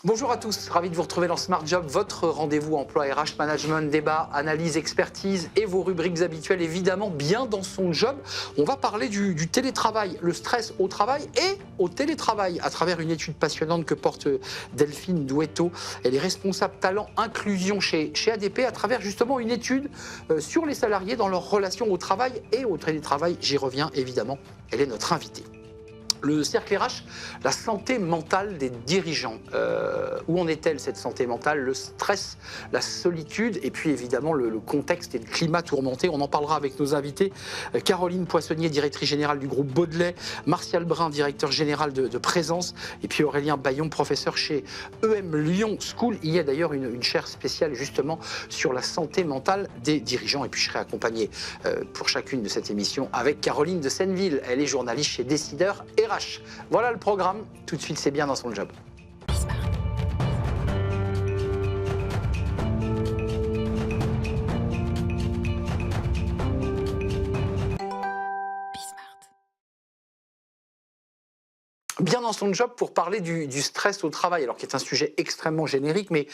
Bonjour à tous, ravi de vous retrouver dans Smart Job, votre rendez-vous emploi RH, management, débat, analyse, expertise et vos rubriques habituelles, évidemment, bien dans son job. On va parler du télétravail, le stress au travail et au télétravail à travers une étude passionnante que porte Delphine Douetto. Elle est responsable talent inclusion chez ADP à travers justement une étude sur les salariés dans leur relation au travail et au télétravail. J'y reviens évidemment, elle est notre invitée. Le cercle RH, la santé mentale des dirigeants. Où en est-elle cette santé mentale? Le stress, la solitude et puis évidemment le contexte et le climat tourmenté. On en parlera avec nos invités. Caroline Poissonnier, directrice générale du groupe Baudelet, Martial Brun, directeur général de Présence et puis Aurélien Bayon, professeur chez EM Lyon School. Il y a d'ailleurs une chaire spéciale justement sur la santé mentale des dirigeants. Et puis je serai accompagné pour chacune de cette émission avec Caroline de Senneville. Elle est journaliste chez Décideur RH. Voilà le programme, tout de suite c'est bien dans son job. Bien dans son job pour parler du stress au travail, alors qui est un sujet extrêmement générique, mais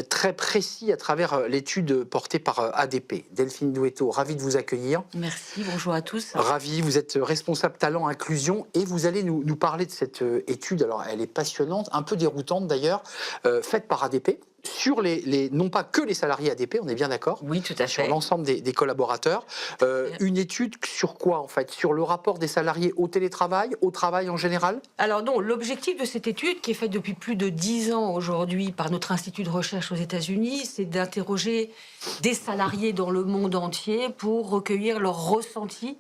très précis à travers l'étude portée par ADP. Delphine Douetto, ravi de vous accueillir. Merci, bonjour à tous. Ravi, vous êtes responsable talent inclusion et vous allez nous parler de cette étude. Alors elle est passionnante, un peu déroutante d'ailleurs, faite par ADP. Sur non pas que les salariés ADP, on est bien d'accord? Oui, tout à fait. Sur l'ensemble des collaborateurs. Une étude sur quoi en fait? Sur le rapport des salariés au télétravail, au travail en général? Alors non, l'objectif de cette étude, qui est faite depuis plus de 10 ans aujourd'hui par notre institut de recherche aux États-Unis, c'est d'interroger des salariés dans le monde entier pour recueillir leurs ressentis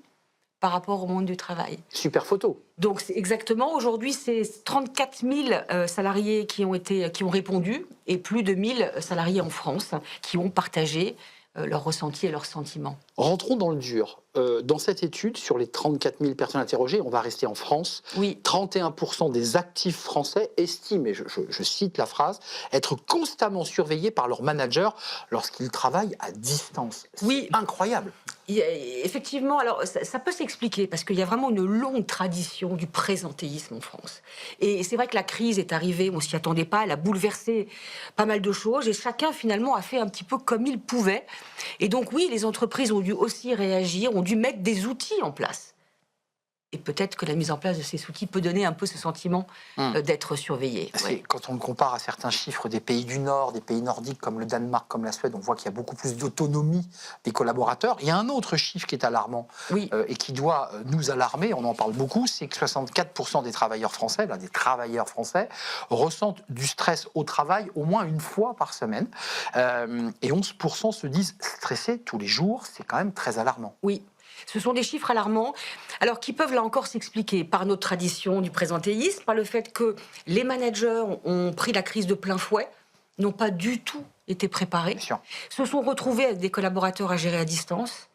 par rapport au monde du travail. Super photo. Donc c'est exactement, aujourd'hui c'est 34 000 salariés qui ont répondu et plus de 1000 salariés en France qui ont partagé leurs ressentis et leurs sentiments. Rentrons dans le dur. Dans cette étude, sur les 34 000 personnes interrogées, on va rester en France, oui. 31% des actifs français estiment, et je cite la phrase, être constamment surveillés par leur manager lorsqu'ils travaillent à distance. Oui. C'est incroyable. Effectivement, alors ça peut s'expliquer parce qu'il y a vraiment une longue tradition du présentéisme en France. Et c'est vrai que la crise est arrivée, on s'y attendait pas, elle a bouleversé pas mal de choses et chacun finalement a fait un petit peu comme il pouvait. Et donc oui, les entreprises ont dû aussi réagir, ont dû mettre des outils en place. Et peut-être que la mise en place de ces outils peut donner un peu ce sentiment d'être surveillé. Ouais. Quand on le compare à certains chiffres des pays du Nord, des pays nordiques comme le Danemark, comme la Suède, on voit qu'il y a beaucoup plus d'autonomie des collaborateurs. Il y a un autre chiffre qui est alarmant et qui doit nous alarmer, on en parle beaucoup, c'est que 64% des travailleurs français, ressentent du stress au travail au moins une fois par semaine. Et 11% se disent stressés tous les jours. C'est quand même très alarmant. Oui. Ce sont des chiffres alarmants, alors qui peuvent là encore s'expliquer par notre tradition du présentéisme, par le fait que les managers ont pris la crise de plein fouet, n'ont pas du tout été préparés, se sont retrouvés avec des collaborateurs à gérer à distance.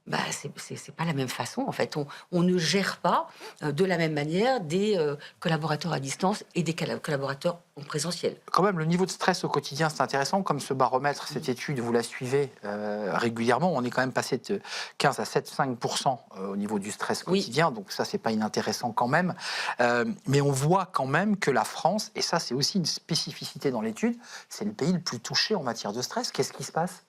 Bah, c'est pas la même façon, en fait. On ne gère pas de la même manière des collaborateurs à distance et des collaborateurs en présentiel. Quand même, le niveau de stress au quotidien, c'est intéressant. Comme ce baromètre, cette étude, vous la suivez régulièrement. On est quand même passé de 15 à 7,5% au niveau du stress quotidien. Oui. Donc ça, c'est pas inintéressant quand même. Mais on voit quand même que la France, et ça, c'est aussi une spécificité dans l'étude, c'est le pays le plus touché en matière de stress. Qu'est-ce qui se passe ?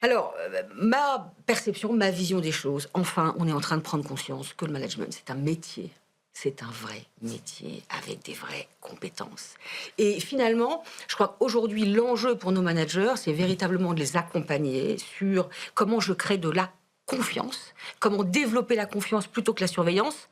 Alors, ma perception, ma vision des choses, enfin, on est en train de prendre conscience que le management, c'est un métier. C'est un vrai métier avec des vraies compétences. Et finalement, je crois qu'aujourd'hui, l'enjeu pour nos managers, c'est véritablement de les accompagner sur comment je crée de la confiance, comment développer la confiance plutôt que la surveillance.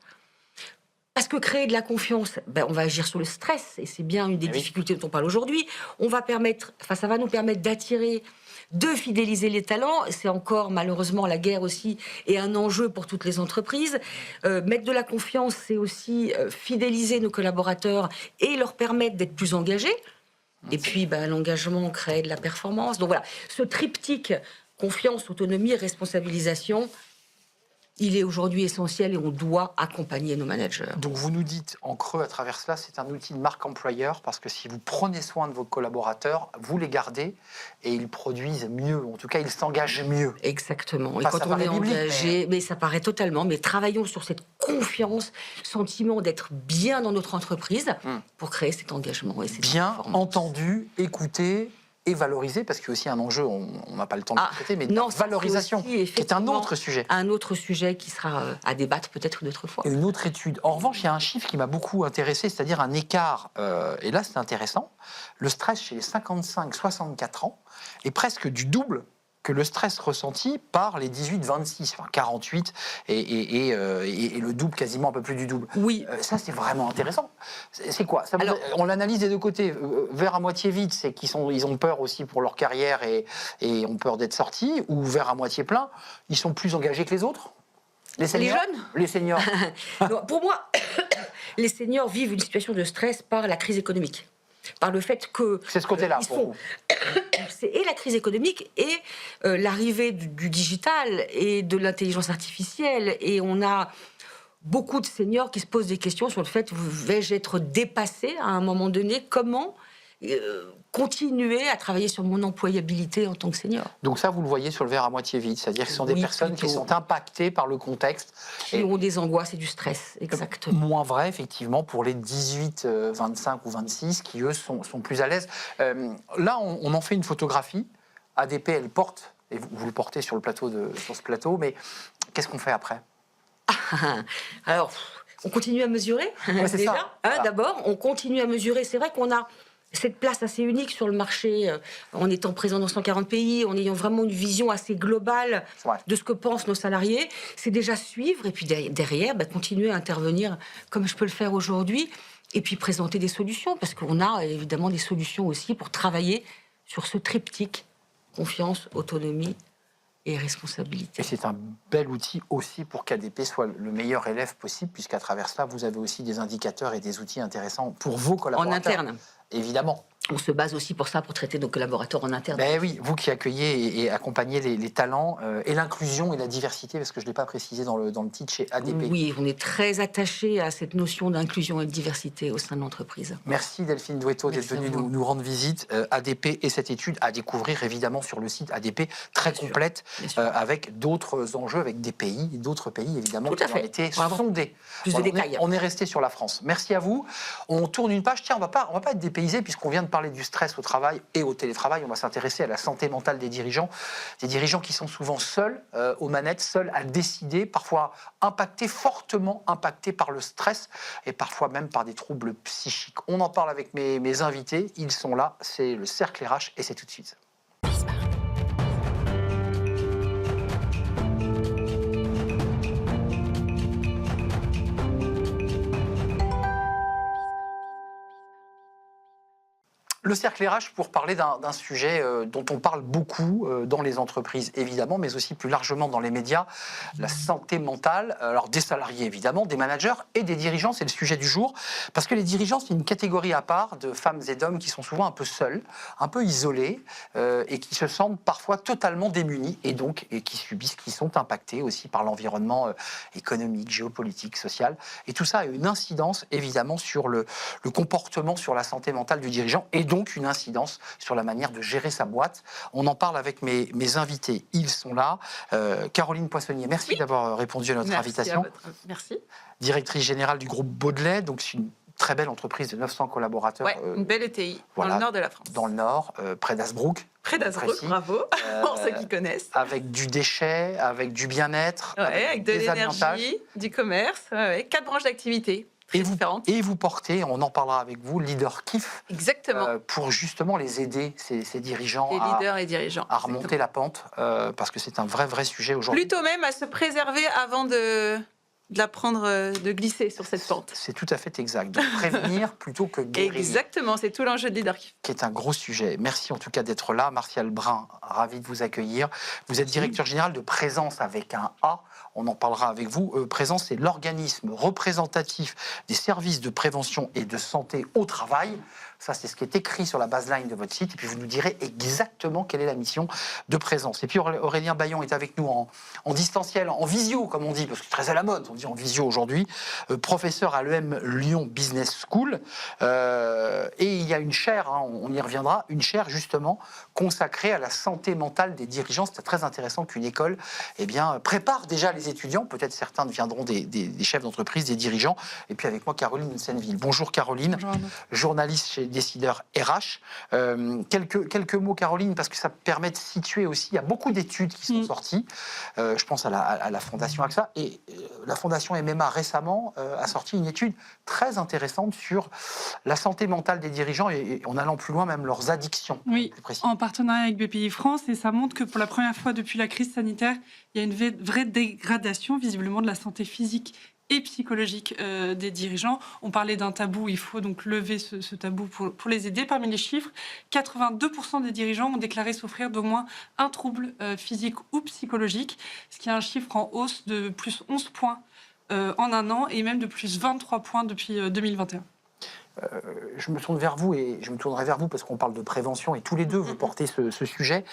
Parce que créer de la confiance, on va agir sur le stress, et c'est bien une des difficultés dont on parle aujourd'hui. Ça va nous permettre d'attirer, de fidéliser les talents. C'est encore, malheureusement, la guerre aussi est un enjeu pour toutes les entreprises. Mettre de la confiance, c'est aussi fidéliser nos collaborateurs et leur permettre d'être plus engagés. Et puis, l'engagement crée de la performance. Donc voilà, ce triptyque, confiance, autonomie, responsabilisation, il est aujourd'hui essentiel et on doit accompagner nos managers. Donc vous nous dites en creux à travers cela, c'est un outil de marque employeur parce que si vous prenez soin de vos collaborateurs, vous les gardez et ils produisent mieux. En tout cas, ils s'engagent mieux. Exactement. Et Enfin, quand on est engagé, mais ça paraît totalement, mais travaillons sur cette confiance, sentiment d'être bien dans notre entreprise pour créer cet engagement. Et cette Bien performance. entendu, écouté et valorisé, parce qu'il y a aussi un enjeu, on n'a pas le temps de le traiter, mais non, de valorisation, c'est aussi, qui est un autre sujet. Un autre sujet qui sera à débattre peut-être une autre fois. Et une autre étude. En revanche, il y a un chiffre qui m'a beaucoup intéressé, c'est-à-dire un écart, et là c'est intéressant, le stress chez les 55-64 ans est presque du double que le stress ressenti par les 18-26, enfin 48, et le double, quasiment un peu plus du double. Oui. Ça, c'est vraiment intéressant. C'est quoi ça, Alors, on l'analyse des deux côtés. Verre à moitié vide, c'est ils ont peur aussi pour leur carrière et ont peur d'être sortis. Ou verre à moitié plein, ils sont plus engagés que les autres. Les seniors, jeunes Les seniors. Non, pour moi, les seniors vivent une situation de stress par la crise économique. Par le fait que... C'est ce côté-là, ils pour sont- vous. C'est et la crise économique et l'arrivée du digital et de l'intelligence artificielle. Et on a beaucoup de seniors qui se posent des questions sur le fait, vais-je être dépassé à un moment donné? Comment continuer à travailler sur mon employabilité en tant que senior? Donc ça, vous le voyez sur le verre à moitié vide. C'est-à-dire que ce sont des Oui, personnes qui plutôt. sont impactées par le contexte. Qui ont des angoisses et du stress, exactement. Moins vrai, effectivement, pour les 18, 25 ou 26 qui, eux, sont plus à l'aise. Là, on en fait une photographie. ADP, elle porte, et vous le portez sur ce plateau, mais qu'est-ce qu'on fait après? Alors, on continue à mesurer, Ouais, c'est déjà. ça. Voilà. D'abord, on continue à mesurer. C'est vrai qu'on a cette place assez unique sur le marché, en étant présent dans 140 pays, en ayant vraiment une vision assez globale Ouais. de ce que pensent nos salariés. C'est déjà suivre, et puis derrière, continuer à intervenir comme je peux le faire aujourd'hui, et puis présenter des solutions, parce qu'on a évidemment des solutions aussi pour travailler sur ce triptyque: confiance, autonomie et responsabilité. Et c'est un bel outil aussi pour qu'ADP soit le meilleur élève possible, puisqu'à travers cela, vous avez aussi des indicateurs et des outils intéressants pour vos En collaborateurs. interne. Évidemment. On se base aussi pour ça, pour traiter nos collaborateurs en interne. Ben oui, vous qui accueillez et accompagnez les talents et l'inclusion et la diversité, parce que je ne l'ai pas précisé dans le titre chez ADP. Oui, on est très attaché à cette notion d'inclusion et de diversité au sein de l'entreprise. Merci Delphine Douetto d'être Merci à venue vous. nous rendre visite. ADP et cette étude à découvrir évidemment sur le site ADP, très Bien sûr, complète, bien sûr. avec d'autres enjeux, avec d'autres pays évidemment Tout qui à ont fait. été Bravo. sondés. Plus de Voilà, détails. On est resté sur la France. Merci à vous. On tourne une page. Tiens, on va pas être dépaysé puisqu'on vient de parler du stress au travail et au télétravail. On va s'intéresser à la santé mentale des dirigeants qui sont souvent seuls aux manettes, seuls à décider, parfois fortement impactés par le stress et parfois même par des troubles psychiques. On en parle avec mes invités. Ils sont là. C'est le Cercle RH et c'est tout de suite. Le cercle RH pour parler d'un sujet dont on parle beaucoup dans les entreprises évidemment, mais aussi plus largement dans les médias, la santé mentale, alors des salariés évidemment, des managers et des dirigeants, c'est le sujet du jour, parce que les dirigeants c'est une catégorie à part de femmes et d'hommes qui sont souvent un peu seuls, un peu isolés et qui se sentent parfois totalement démunis et qui sont impactés aussi par l'environnement économique, géopolitique, social, et tout ça a une incidence évidemment sur le comportement, sur la santé mentale du dirigeant et donc une incidence sur la manière de gérer sa boîte. On en parle avec mes invités. Ils sont là. Caroline Poissonnier, merci d'avoir répondu à notre invitation. Merci. Directrice générale du groupe Baudelet, donc c'est une très belle entreprise de 900 collaborateurs. Ouais, une belle ETI voilà, dans le nord de la France. Dans le nord, près d'Hasbrook. Près d'Azbrook, précis. bravo, pour ceux qui connaissent. Avec du déchet, avec du bien-être, Ouais, avec de des alimentages. l'énergie, du commerce, 4 branches d'activité très différentes. Et vous portez, on en parlera avec vous, Leader Kiff, Exactement. pour justement les aider, ces dirigeants, Les leaders et dirigeants. à remonter la pente, parce que c'est un vrai sujet aujourd'hui. Plutôt même à se préserver avant de la prendre, de glisser sur cette pente. C'est tout à fait exact. De prévenir plutôt que guérir, Exactement, c'est tout l'enjeu de Leaderkiff. qui est un gros sujet. Merci en tout cas d'être là. Martial Brun, ravi de vous accueillir. Vous êtes directeur général de Présence avec un A. On en parlera avec vous. Présence, c'est l'organisme représentatif des services de prévention et de santé au travail. Ça, c'est ce qui est écrit sur la baseline de votre site. Et puis, vous nous direz exactement quelle est la mission de présence. Et puis, Aurélien Baillon est avec nous en distanciel, en visio, comme on dit, parce que c'est très à la mode, on dit en visio aujourd'hui, professeur à l'EM Lyon Business School. Et il y a une chaire, on y reviendra, une chaire justement consacrée à la santé mentale des dirigeants. C'est très intéressant qu'une école prépare déjà les étudiants. Peut-être certains deviendront des chefs d'entreprise, des dirigeants. Et puis avec moi, Caroline Senneville. Bonjour Caroline, Bonjour journaliste chez Décideur RH. Quelques mots Caroline, parce que ça permet de situer aussi, il y a beaucoup d'études qui sont sorties. Je pense à la Fondation AXA. Et la Fondation MMA récemment a sorti une étude très intéressante sur la santé mentale des dirigeants et en allant plus loin, même leurs addictions. Oui, en partenariat avec BPI France, et ça montre que pour la première fois depuis la crise sanitaire, il y a une vraie dégradation visiblement de la santé physique et psychologique des dirigeants. On parlait d'un tabou, il faut donc lever ce tabou pour les aider. Parmi les chiffres, 82% des dirigeants ont déclaré souffrir d'au moins un trouble physique ou psychologique, ce qui est un chiffre en hausse de plus 11 points en un an et même de plus 23 points depuis 2021. Je me tourne vers vous et je me tournerai vers vous parce qu'on parle de prévention et tous les deux vous portez ce sujet.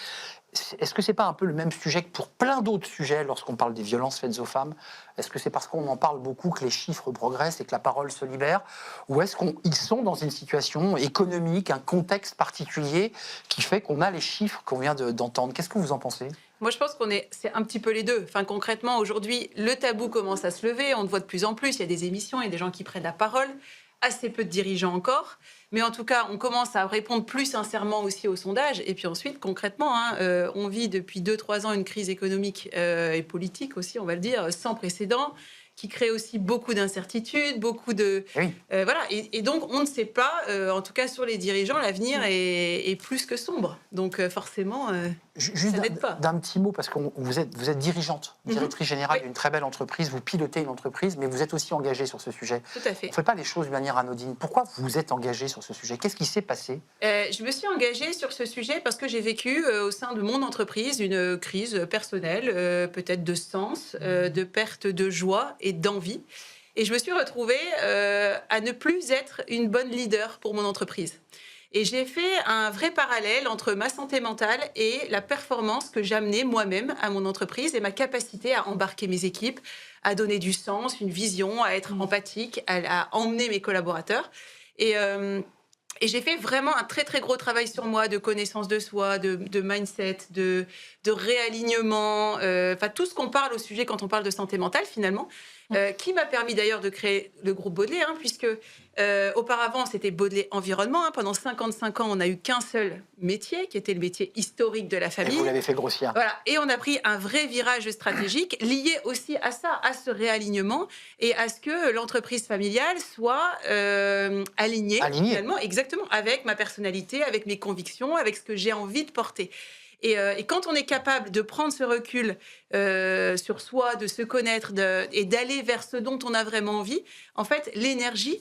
Est-ce que c'est pas un peu le même sujet que pour plein d'autres sujets lorsqu'on parle des violences faites aux femmes? Est-ce que c'est parce qu'on en parle beaucoup que les chiffres progressent et que la parole se libère? Ou est-ce qu'ils sont dans une situation économique, un contexte particulier qui fait qu'on a les chiffres qu'on vient d'entendre? Qu'est-ce que vous en pensez? Moi, je pense c'est un petit peu les deux. Enfin, concrètement, aujourd'hui, le tabou commence à se lever. On le voit de plus en plus. Il y a des émissions, il y a des gens qui prennent la parole. Assez peu de dirigeants encore. Mais en tout cas, on commence à répondre plus sincèrement aussi aux sondages. Et puis ensuite, concrètement, on vit depuis 2-3 ans une crise économique et politique aussi, on va le dire, sans précédent, qui crée aussi beaucoup d'incertitudes, beaucoup de... Oui. Voilà. Et donc, on ne sait pas, en tout cas sur les dirigeants, l'avenir est plus que sombre. Donc, forcément, Juste ça n'aide pas. d'un petit mot, parce que vous êtes dirigeante, directrice générale d'une très belle entreprise, vous pilotez une entreprise, mais vous êtes aussi engagée sur ce sujet. Tout à fait. On ne fait pas les choses de manière anodine. Pourquoi vous êtes engagée sur ce sujet? Qu'est-ce qui s'est passé? Je me suis engagée sur ce sujet parce que j'ai vécu au sein de mon entreprise une crise personnelle, peut-être de sens, de perte de joie et d'envie. Et je me suis retrouvée à ne plus être une bonne leader pour mon entreprise. Et j'ai fait un vrai parallèle entre ma santé mentale et la performance que j'amenais moi-même à mon entreprise et ma capacité à embarquer mes équipes, à donner du sens, une vision, à être empathique, à emmener mes collaborateurs. Et j'ai fait vraiment un très, très gros travail sur moi de connaissance de soi, de mindset, de réalignement, enfin tout ce qu'on parle au sujet quand on parle de santé mentale finalement, qui m'a permis d'ailleurs de créer le groupe Baudelaire, puisque auparavant c'était Baudelaire Environnement. Pendant 55 ans, on n'a eu qu'un seul métier, qui était le métier historique de la famille. Et vous l'avez fait grossir. Voilà. Et on a pris un vrai virage stratégique lié aussi à ça, à ce réalignement et à ce que l'entreprise familiale soit alignée. Finalement, exactement, avec ma personnalité, avec mes convictions, avec ce que j'ai envie de porter. Et quand on est capable de prendre ce recul sur soi, de se connaître et d'aller vers ce dont on a vraiment envie, en fait, l'énergie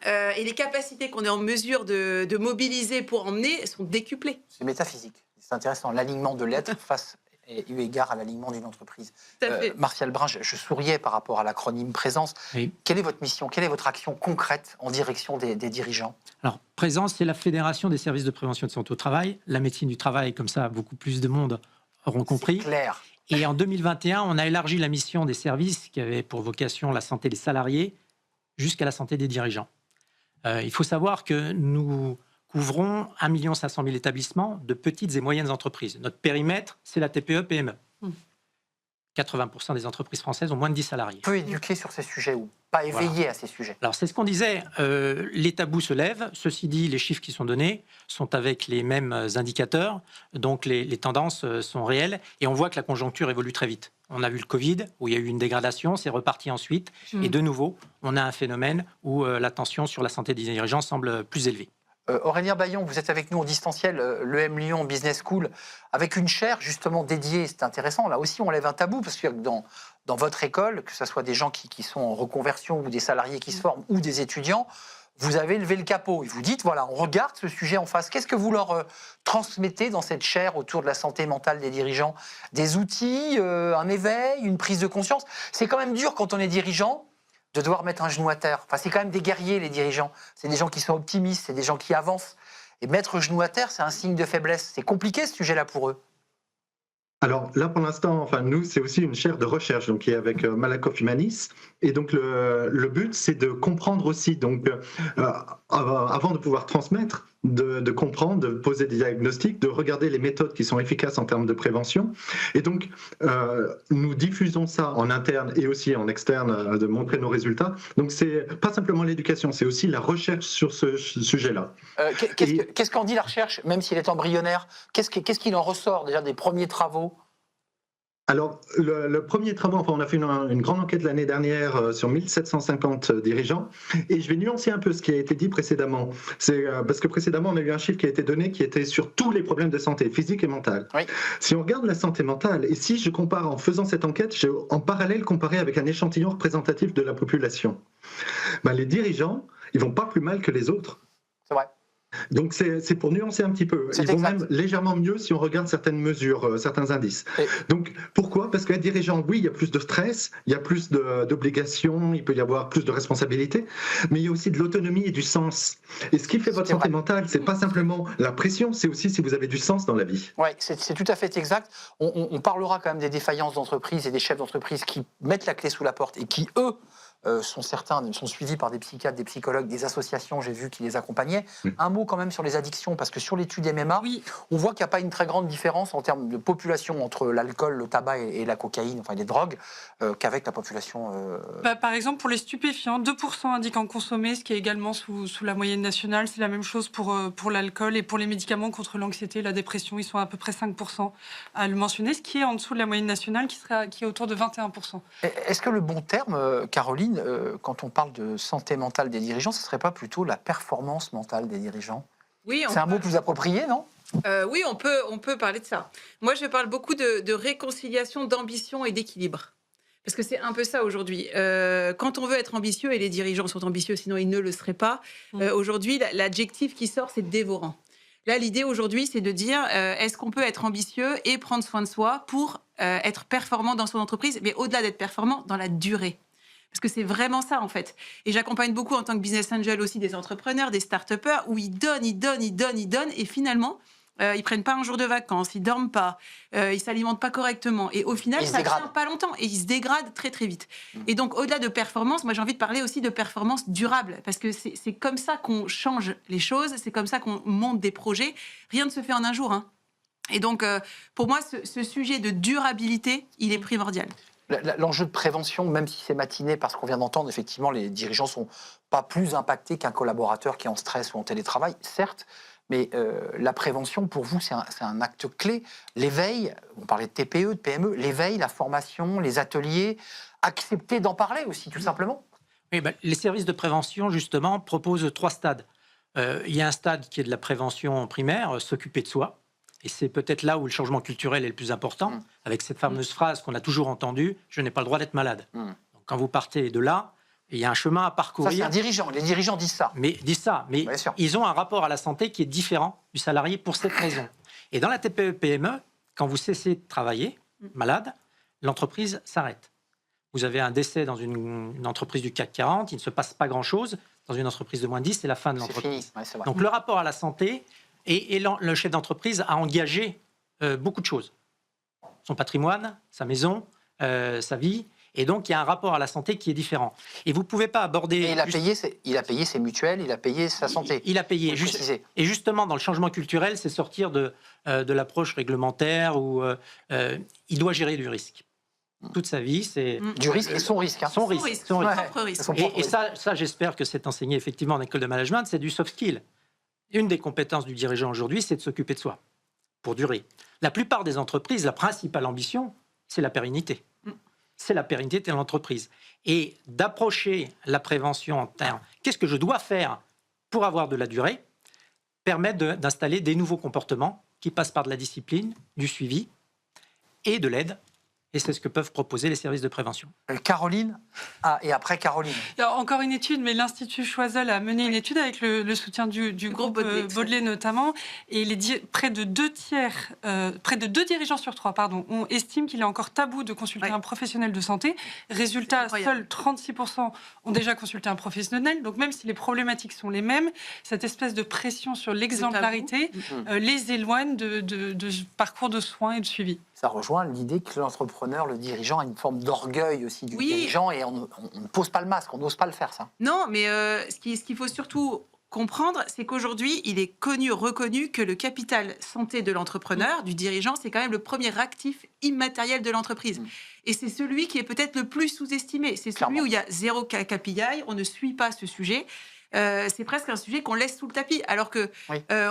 et les capacités qu'on est en mesure de mobiliser pour emmener sont décuplées. C'est métaphysique. C'est intéressant. L'alignement de l'être face et eu égard à l'alignement d'une entreprise. Martial Brun, je souriais par rapport à l'acronyme Présence. Oui. Quelle est votre mission? Quelle est votre action concrète en direction des dirigeants? Alors, Présence, c'est la Fédération des services de prévention de santé au travail. La médecine du travail, comme ça, beaucoup plus de monde auront compris. C'est clair. Et en 2021, on a élargi la mission des services qui avaient pour vocation la santé des salariés jusqu'à la santé des dirigeants. Il faut savoir que nous couvrons 1 500 000 établissements de petites et moyennes entreprises. Notre périmètre, c'est la TPE-PME. 80% des entreprises françaises ont moins de 10 salariés. Peu éduqués sur ces sujets ou pas éveillés à ces sujets. Alors, c'est ce qu'on disait. Les tabous se lèvent. Ceci dit, les chiffres qui sont donnés sont avec les mêmes indicateurs. Donc, les tendances sont réelles. Et on voit que la conjoncture évolue très vite. On a vu le Covid, où il y a eu une dégradation. C'est reparti ensuite. Et de nouveau, on a un phénomène où la tension sur la santé des dirigeants semble plus élevée. Aurélien Baillon, vous êtes avec nous en distanciel, l'EM Lyon Business School, avec une chaire justement dédiée. C'est intéressant. Là aussi, on lève un tabou parce que dans votre école, que ce soit des gens qui sont en reconversion ou des salariés qui se forment ou des étudiants, vous avez levé le capot et vous dites, voilà, on regarde ce sujet en face. Qu'est-ce que vous leur transmettez dans cette chaire autour de la santé mentale des dirigeants? Des outils, un éveil, une prise de conscience? C'est quand même dur quand on est dirigeant de devoir mettre un genou à terre. Enfin, c'est quand même des guerriers, les dirigeants. C'est des gens qui sont optimistes, c'est des gens qui avancent. Et mettre genou à terre, c'est un signe de faiblesse. C'est compliqué, ce sujet-là, pour eux. Alors là, pour l'instant, enfin nous, c'est aussi une chaire de recherche, donc qui est avec Malakoff Humanis, et donc le but, c'est de comprendre aussi, donc avant de pouvoir transmettre, de comprendre, de poser des diagnostics, de regarder les méthodes qui sont efficaces en termes de prévention, et donc nous diffusons ça en interne et aussi en externe, de montrer nos résultats. Donc c'est pas simplement l'éducation, c'est aussi la recherche sur ce sujet-là. Qu'est-ce qu'en dit la recherche, même s'il est embryonnaire? Qu'est-ce qu'il en ressort déjà des premiers travaux? Alors, le premier travail, enfin, on a fait une grande enquête l'année dernière sur 1750 dirigeants, et je vais nuancer un peu ce qui a été dit précédemment. C'est parce que précédemment, on a eu un chiffre qui a été donné qui était sur tous les problèmes de santé, physique et mentale. Oui. Si on regarde la santé mentale, et si je compare en faisant cette enquête, j'ai en parallèle comparé avec un échantillon représentatif de la population, les dirigeants, ils vont pas plus mal que les autres. C'est vrai. Donc c'est pour nuancer un petit peu. Ils vont même légèrement mieux si on regarde certaines mesures, certains indices. Donc pourquoi? Parce qu'être dirigeant, oui, il y a plus de stress, il y a plus d'obligations, il peut y avoir plus de responsabilités, mais il y a aussi de l'autonomie et du sens. Et ce qui fait votre santé mentale, c'est pas simplement la pression, c'est aussi si vous avez du sens dans la vie. Oui, c'est tout à fait exact. On parlera quand même des défaillances d'entreprise et des chefs d'entreprise qui mettent la clé sous la porte et qui, eux, sont suivis par des psychiatres, des psychologues, des associations, j'ai vu, qui les accompagnaient. Un mot quand même sur les addictions, parce que sur l'étude MMA, on voit qu'il n'y a pas une très grande différence en termes de population entre l'alcool, le tabac et la cocaïne, enfin les drogues, qu'avec la population... Par exemple, pour les stupéfiants, 2% indiquent en consommer, ce qui est également sous la moyenne nationale. C'est la même chose pour l'alcool et pour les médicaments contre l'anxiété et la dépression. Ils sont à peu près 5% à le mentionner, ce qui est en dessous de la moyenne nationale, qui est autour de 21%. Est-ce que le bon terme, Caroline, quand on parle de santé mentale des dirigeants, ce ne serait pas plutôt la performance mentale des dirigeants? Oui, c'est un mot plus approprié, non? Oui, on peut parler de ça. Moi, je parle beaucoup de réconciliation, d'ambition et d'équilibre. Parce que c'est un peu ça aujourd'hui. Quand on veut être ambitieux, et les dirigeants sont ambitieux, sinon ils ne le seraient pas, aujourd'hui, l'adjectif qui sort, c'est dévorant. Là, l'idée aujourd'hui, c'est de dire, est-ce qu'on peut être ambitieux et prendre soin de soi pour être performant dans son entreprise, mais au-delà d'être performant, dans la durée. Parce que c'est vraiment ça, en fait. Et j'accompagne beaucoup en tant que business angel aussi des entrepreneurs, des start-upers, où ils donnent, et finalement, ils prennent pas un jour de vacances, ils dorment pas, ils s'alimentent pas correctement. Et au final, ça tient pas longtemps. Et ils se dégradent très, très vite. Et donc, au-delà de performance, moi, j'ai envie de parler aussi de performance durable. Parce que c'est comme ça qu'on change les choses, c'est comme ça qu'on monte des projets. Rien ne se fait en un jour, hein. Et donc, pour moi, ce sujet de durabilité, il est primordial. L'enjeu de prévention, même si c'est matiné, parce qu'on vient d'entendre, effectivement, les dirigeants ne sont pas plus impactés qu'un collaborateur qui est en stress ou en télétravail, certes, mais la prévention, pour vous, c'est un acte clé. L'éveil, on parlait de TPE, de PME, l'éveil, la formation, les ateliers, accepter d'en parler aussi, tout simplement. Oui, les services de prévention, justement, proposent 3 stades. Il y a un stade qui est de la prévention primaire, s'occuper de soi. Et c'est peut-être là où le changement culturel est le plus important, avec cette fameuse phrase qu'on a toujours entendue, « je n'ai pas le droit d'être malade ». Donc, quand vous partez de là, il y a un chemin à parcourir. Ça, c'est un dirigeant. Les dirigeants disent ça. Mais ils ont un rapport à la santé qui est différent du salarié pour cette raison. Et dans la TPE-PME, quand vous cessez de travailler malade, l'entreprise s'arrête. Vous avez un décès dans une entreprise du CAC 40, il ne se passe pas grand-chose. Dans une entreprise de moins de 10, c'est la fin de l'entreprise. Ouais, donc, le rapport à la santé... Et le chef d'entreprise a engagé beaucoup de choses. Son patrimoine, sa maison, sa vie. Et donc, il y a un rapport à la santé qui est différent. Et vous ne pouvez pas aborder... Et il a payé ses mutuelles, il a payé sa santé. Il a payé. Et justement, dans le changement culturel, c'est sortir de l'approche réglementaire où il doit gérer du risque. Toute sa vie, c'est... Du risque et son risque. Hein. Son propre risque. Et ça, j'espère que c'est enseigné effectivement en école de management, c'est du soft skill. Une des compétences du dirigeant aujourd'hui, c'est de s'occuper de soi, pour durer. La plupart des entreprises, la principale ambition, c'est la pérennité. C'est la pérennité de l'entreprise. Et d'approcher la prévention en termes « qu'est-ce que je dois faire pour avoir de la durée ?» permet d'installer des nouveaux comportements qui passent par de la discipline, du suivi et de l'aide et c'est ce que peuvent proposer les services de prévention. Caroline, et après Caroline. Il y a encore une étude, mais l'Institut Choiseul a mené une étude avec le soutien du groupe Baudelaire notamment, et près de 2 dirigeants sur 3 on estime qu'il est encore tabou de consulter un professionnel de santé. Résultat, seuls 36% ont déjà consulté un professionnel. Donc même si les problématiques sont les mêmes, cette espèce de pression sur l'exemplarité les éloigne de parcours de soins et de suivi. Ça rejoint l'idée que l'entrepreneur, le dirigeant, a une forme d'orgueil aussi du dirigeant et on ne pose pas le masque, on n'ose pas le faire, ça. Non, mais ce qu'il faut surtout comprendre, c'est qu'aujourd'hui, il est reconnu que le capital santé de l'entrepreneur, du dirigeant, c'est quand même le premier actif immatériel de l'entreprise. Et c'est celui qui est peut-être le plus sous-estimé. C'est celui où il y a zéro KPI, on ne suit pas ce sujet. C'est presque un sujet qu'on laisse sous le tapis, alors que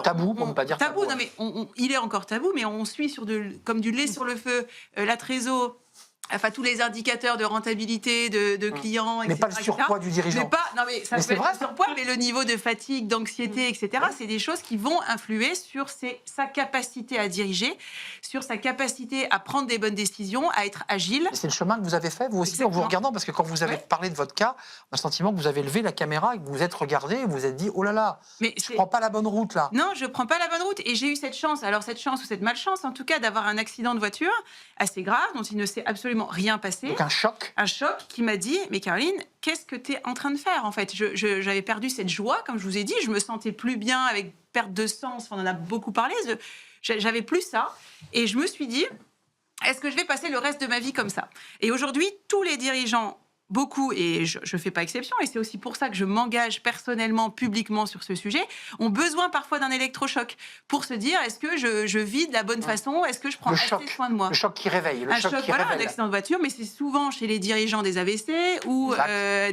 tabou, pour ne pas dire tabou. Non, mais il est encore tabou, mais on suit comme du lait sur le feu la trésor. Enfin, tous les indicateurs de rentabilité de clients, etc. Mais pas le surpoids du dirigeant. Ça peut être le surpoids, mais le niveau de fatigue, d'anxiété, etc. C'est des choses qui vont influer sur sa capacité à diriger, sur sa capacité à prendre des bonnes décisions, à être agile. Et c'est le chemin que vous avez fait, vous aussi, en vous regardant, parce que quand vous avez parlé de votre cas, on a le sentiment que vous avez levé la caméra et que vous vous êtes regardé et vous vous êtes dit, oh là là, je ne prends pas la bonne route, là. Non, je ne prends pas la bonne route. Et j'ai eu cette chance, ou cette malchance, en tout cas, d'avoir un accident de voiture assez grave, dont il ne s'est absolument rien passé. Donc un choc. Un choc qui m'a dit, mais Caroline, qu'est-ce que tu es en train de faire, en fait ? J'avais perdu cette joie, comme je vous ai dit, je me sentais plus bien avec perte de sens, on en a beaucoup parlé, j'avais plus ça. Et je me suis dit, est-ce que je vais passer le reste de ma vie comme ça ? Et aujourd'hui, tous les dirigeants, beaucoup, et je ne fais pas exception, et c'est aussi pour ça que je m'engage personnellement, publiquement sur ce sujet, ont besoin parfois d'un électrochoc pour se dire, est-ce que je vis de la bonne façon ? Est-ce que je prends assez soin de moi ? Le choc qui réveille. Un accident de voiture, mais c'est souvent chez les dirigeants des AVC ou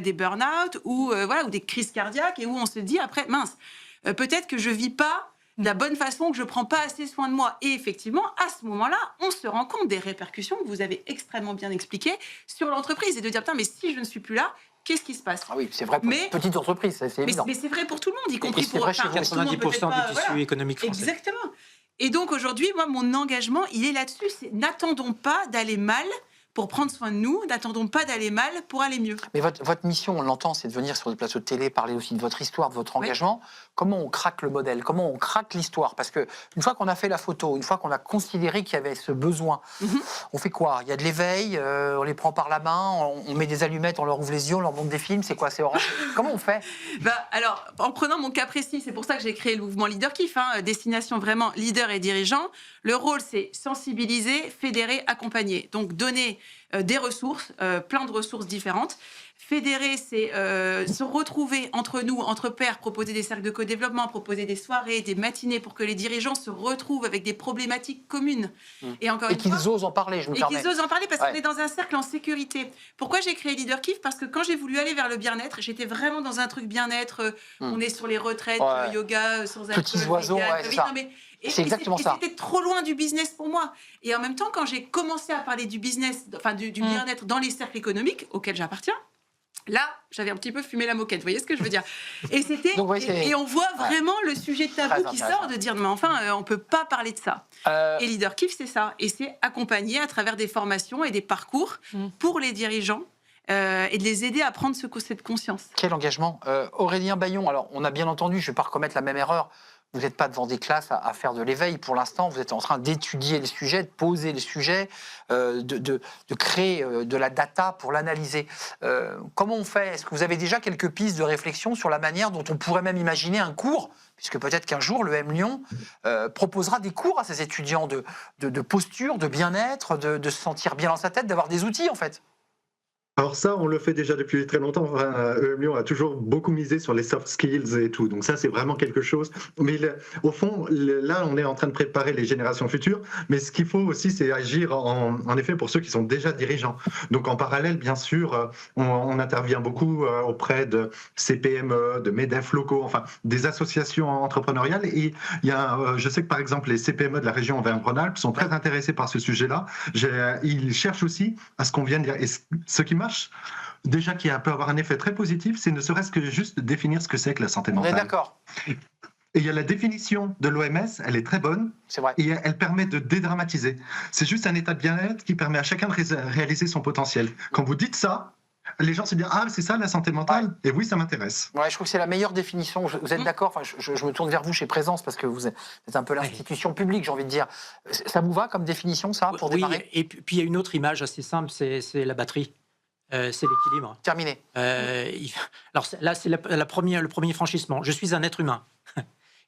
des burn-out ou des crises cardiaques et où on se dit après, mince, peut-être que je vis pas de la bonne façon, que je prends pas assez soin de moi. Et effectivement, à ce moment-là, on se rend compte des répercussions que vous avez extrêmement bien expliquées sur l'entreprise et de dire, putain, mais si je ne suis plus là, qu'est-ce qui se passe ? Ah oui, c'est vrai pour une petite entreprise, c'est évident. Mais c'est vrai pour tout le monde, y compris pour 90% du tissu économique français. Exactement. Et donc aujourd'hui, moi, mon engagement, il est là-dessus. N'attendons pas d'aller mal pour prendre soin de nous, n'attendons pas d'aller mal pour aller mieux. Mais votre mission, on l'entend, c'est de venir sur des plateaux de télé, parler aussi de votre histoire, de votre engagement. Comment on craque le modèle ? Comment on craque l'histoire ? Parce qu'une fois qu'on a fait la photo, une fois qu'on a considéré qu'il y avait ce besoin, on fait quoi ? Il y a de l'éveil, on les prend par la main, on met des allumettes, on leur ouvre les yeux, on leur montre des films, c'est quoi ? C'est orange. Comment on fait ? Alors, en prenant mon cas précis, c'est pour ça que j'ai créé le mouvement Leader Kiff, destination vraiment leader et dirigeant. Le rôle, c'est sensibiliser, fédérer, accompagner. Donc, donner des ressources, plein de ressources différentes. Fédérer, c'est se retrouver entre nous, entre pairs, proposer des cercles de co-développement, proposer des soirées, des matinées pour que les dirigeants se retrouvent avec des problématiques communes. Et qu'ils osent en parler, je me permets. Et qu'ils osent en parler parce qu'on est dans un cercle en sécurité. Pourquoi j'ai créé Leader Kiff ? Parce que quand j'ai voulu aller vers le bien-être, j'étais vraiment dans un truc bien-être. On est sur les retraites, yoga, sans alcool. Petits oiseaux, c'est ça. C'est exactement ça. C'était trop loin du business pour moi. Et en même temps, quand j'ai commencé à parler du business, enfin du bien-être dans les cercles économiques auxquels j'appartiens, là, j'avais un petit peu fumé la moquette. Vous voyez ce que je veux dire ? Et c'était et on voit vraiment le sujet tabou qui sort de dire mais enfin, on peut pas parler de ça. Et Leader Kiff, c'est ça. Et c'est accompagner à travers des formations et des parcours pour les dirigeants. Et de les aider à prendre cette conscience. Quel engagement. Aurélien Baillon, alors on a bien entendu, je ne vais pas recommettre la même erreur, vous n'êtes pas devant des classes à faire de l'éveil pour l'instant, vous êtes en train d'étudier les sujets, de poser les sujets, de créer de la data pour l'analyser. Comment on fait ? Est-ce que vous avez déjà quelques pistes de réflexion sur la manière dont on pourrait même imaginer un cours ? Puisque peut-être qu'un jour, le M Lyon proposera des cours à ses étudiants de posture, de bien-être, de se sentir bien dans sa tête, d'avoir des outils en fait. Alors ça, on le fait déjà depuis très longtemps. Lyon a toujours beaucoup misé sur les soft skills et tout. Donc ça, c'est vraiment quelque chose. Mais au fond, là, on est en train de préparer les générations futures. Mais ce qu'il faut aussi, c'est agir en effet pour ceux qui sont déjà dirigeants. Donc en parallèle, bien sûr, on intervient beaucoup auprès de CPME, de MEDEF locaux, enfin des associations entrepreneuriales. Et il y a, je sais que par exemple, les CPME de la région Auvergne-Rhône-Alpes sont très intéressés par ce sujet-là. Ils cherchent aussi à ce qu'on vienne dire. Et ce qui marche, déjà qui peut avoir un effet très positif, c'est ne serait-ce que juste définir ce que c'est que la santé mentale. On est d'accord. Et il y a la définition de l'OMS, elle est très bonne, C'est vrai. et elle permet de dédramatiser. C'est juste un état de bien-être qui permet à chacun de réaliser son potentiel. Quand vous dites ça, les gens se disent « Ah, c'est ça la santé mentale ?» Et oui, ça m'intéresse. Ouais, je trouve que c'est la meilleure définition. Vous êtes d'accord? Enfin, je me tourne vers vous chez Présence parce que vous êtes un peu l'institution publique, j'ai envie de dire. Ça vous va comme définition, ça, pour Oui, démarrer? et puis il y a une autre image assez simple, c'est la batterie. C'est l'équilibre. Terminé. Alors là, c'est le premier franchissement. Je suis un être humain.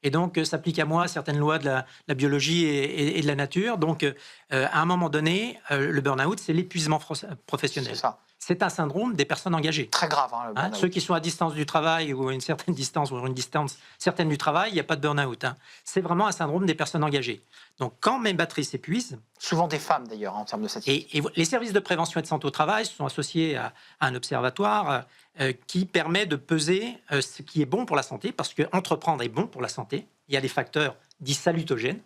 Et donc, s'applique à moi certaines lois de la biologie et de la nature. Donc, à un moment donné, le burn-out, c'est l'épuisement professionnel. C'est ça. C'est un syndrome des personnes engagées. Très grave, hein, le burn-out. Ceux qui sont à distance du travail ou à une certaine distance ou à une distance certaine du travail, il n'y a pas de burn-out. C'est vraiment un syndrome des personnes engagées. Donc, quand mes batteries s'épuisent, Souvent des femmes, d'ailleurs, en termes de statistique. et les services de prévention et de santé au travail sont associés à un observatoire qui permet de peser ce qui est bon pour la santé, parce que entreprendre est bon pour la santé. Il y a des facteurs dits salutogènes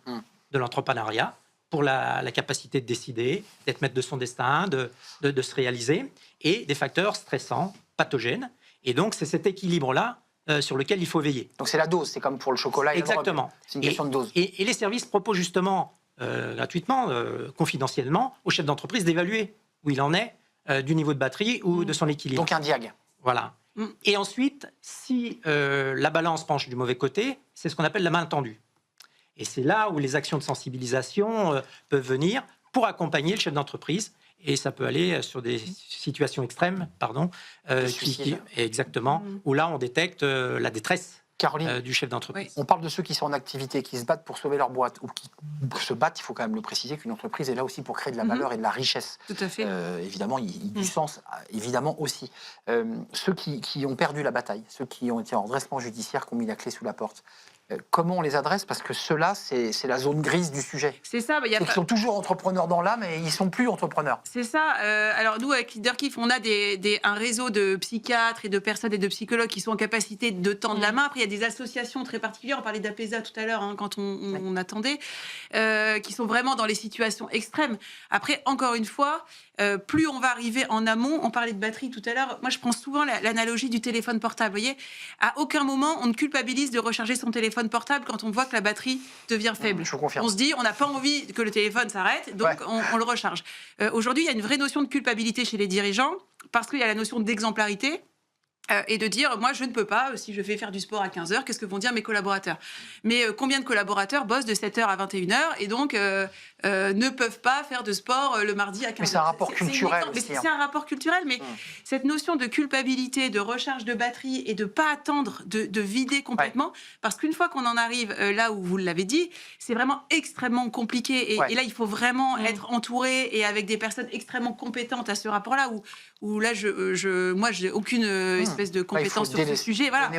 de l'entrepreneuriat pour la capacité de décider, d'être maître de son destin, de se réaliser, et des facteurs stressants, pathogènes. Et donc, c'est cet équilibre-là sur lequel il faut veiller. Donc c'est la dose, c'est comme pour le chocolat et Exactement. le rhum. C'est une question de dose. Et les services proposent justement, gratuitement, confidentiellement, au chef d'entreprise d'évaluer où il en est du niveau de batterie ou de son équilibre. Donc un diag. Voilà. Et ensuite, si la balance penche du mauvais côté, c'est ce qu'on appelle la main tendue. Et c'est là où les actions de sensibilisation peuvent venir pour accompagner le chef d'entreprise. Et ça peut aller sur des situations extrêmes, exactement, où là on détecte la détresse Caroline, du chef d'entreprise. on parle de ceux qui sont en activité, qui se battent pour sauver leur boîte, ou qui se battent, il faut quand même le préciser, qu'une entreprise est là aussi pour créer de la valeur et de la richesse. Tout à fait. Évidemment, du sens, évidemment aussi. Ceux qui ont perdu la bataille, ceux qui ont été en redressement judiciaire, qui ont mis la clé sous la porte, comment on les adresse? Parce que ceux-là, c'est la zone grise du sujet. C'est ça. Il y a Ils sont toujours entrepreneurs dans l'âme, mais ils ne sont plus entrepreneurs. C'est ça. Alors nous, avec LeaderKiff, on a un réseau de psychiatres et de personnes et de psychologues qui sont en capacité de tendre la main. Après, il y a des associations très particulières. On parlait d'APESA tout à l'heure, quand on attendait, qui sont vraiment dans les situations extrêmes. Après, encore une fois, plus on va arriver en amont, on parlait de batterie tout à l'heure, moi je prends souvent l'analogie du téléphone portable. Vous voyez, à aucun moment on ne culpabilise de recharger son téléphone portable quand on voit que la batterie devient faible. Je vous confirme. On se dit, on n'a pas envie que le téléphone s'arrête, donc on le recharge. Aujourd'hui, il y a une vraie notion de culpabilité chez les dirigeants, parce qu'il y a la notion d'exemplarité. Et de dire, moi, je ne peux pas, si je vais faire du sport à 15h, qu'est-ce que vont dire mes collaborateurs? Mais combien de collaborateurs bossent de 7h à 21h et donc ne peuvent pas faire de sport le mardi à 15h? Mais c'est un rapport culturel aussi. C'est un rapport culturel, mais cette notion de culpabilité, de recharge de batterie et de ne pas attendre de vider complètement, parce qu'une fois qu'on en arrive là où vous l'avez dit, c'est vraiment extrêmement compliqué. Et là, il faut vraiment être entouré et avec des personnes extrêmement compétentes à ce rapport-là, où là, moi, j'ai aucune espèce de compétence sur ce sujet. Voilà.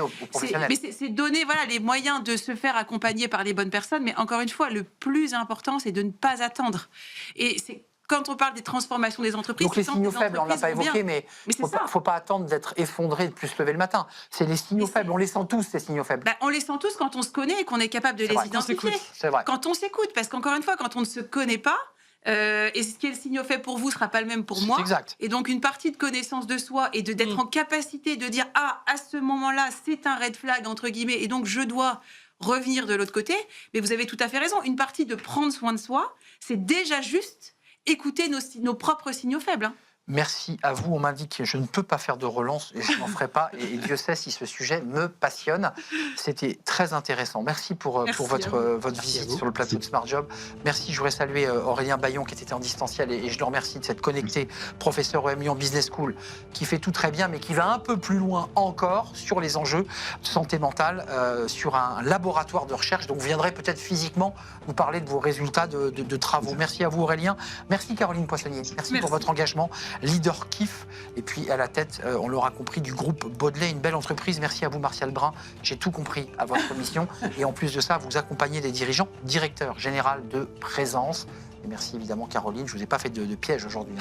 Mais c'est donner les moyens de se faire accompagner par les bonnes personnes. Mais encore une fois, le plus important, c'est de ne pas attendre. Et c'est quand on parle des transformations des entreprises... Donc les signaux faibles, on ne l'a pas évoqué, mais il ne faut pas attendre d'être effondré, de plus se lever le matin. C'est les signaux faibles, on les sent tous, ces signaux faibles. On les sent tous quand on se connaît et qu'on est capable de les identifier. C'est vrai. Quand on s'écoute, parce qu'encore une fois, quand on ne se connaît pas, et ce qui est le signal fait pour vous ne sera pas le même pour moi. Exact. Et donc, une partie de connaissance de soi et d'être en capacité de dire « Ah, à ce moment-là, c'est un red flag, entre guillemets, et donc je dois revenir de l'autre côté. » Mais vous avez tout à fait raison. Une partie de prendre soin de soi, c'est déjà juste écouter nos propres signaux faibles. Merci à vous. On m'indique que je ne peux pas faire de relance et je n'en ferai pas. Et Dieu sait si ce sujet me passionne. C'était très intéressant. Merci pour votre visite sur le plateau de Smart Job. Merci. Je voudrais saluer Aurélien Bayon qui était en distanciel et je le remercie de s'être connecté, professeur au Lyon Business School, qui fait tout très bien mais qui va un peu plus loin encore sur les enjeux de santé mentale, sur un laboratoire de recherche. Donc vous viendrez peut-être physiquement vous parler de vos résultats de travaux. Merci à vous Aurélien. Merci Caroline Poissonnier. Merci pour votre engagement. LeaderKiff, et puis à la tête, on l'aura compris, du groupe Baudelet, une belle entreprise. Merci à vous, Martial Brun. J'ai tout compris à votre mission. Et en plus de ça, vous accompagnez des dirigeants, directeur général de Présence. Et merci évidemment, Caroline. Je ne vous ai pas fait de piège aujourd'hui.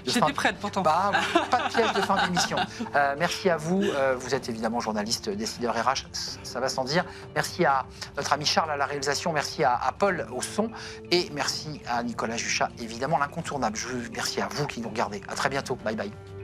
J'étais prête pourtant. Pas de piège de fin d'émission. Merci à vous. Vous êtes évidemment journaliste, décideur RH, ça va sans dire. Merci à notre ami Charles à la réalisation. Merci à Paul au son. Et merci à Nicolas Juchat, évidemment l'incontournable. Merci à vous qui nous regardez. À très bientôt. Bye bye.